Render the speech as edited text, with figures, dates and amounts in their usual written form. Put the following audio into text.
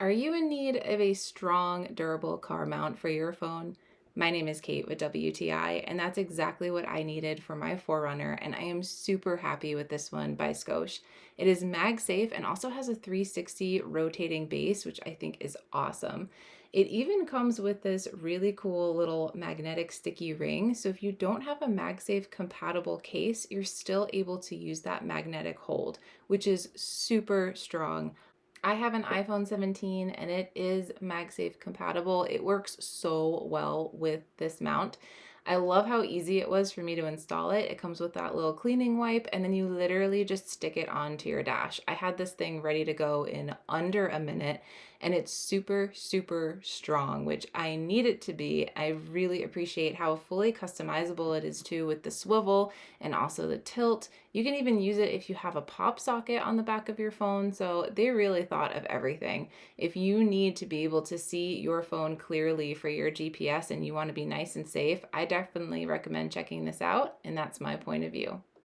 Are you in need of a strong, durable car mount for your phone? My name is Kate with WTI, and that's exactly what I needed for my 4Runner, and I am super happy with this one by Scosche. It is MagSafe and also has a 360 rotating base, which I think is awesome. It even comes with this really cool little magnetic sticky ring, so if you don't have a MagSafe compatible case, you're still able to use that magnetic hold, which is super strong. I have an iPhone 17 and it is MagSafe compatible. It works so well with this mount. I love how easy it was for me to install it. It comes with that little cleaning wipe and then you literally just stick it onto your dash. I had this thing ready to go in under a minute and it's super, super strong, which I need it to be. I really appreciate how fully customizable it is too with the swivel and also the tilt. You can even use it if you have a pop socket on the back of your phone. So they really thought of everything. If you need to be able to see your phone clearly for your GPS and you want to be nice and safe, I definitely recommend checking this out. And that's my point of view.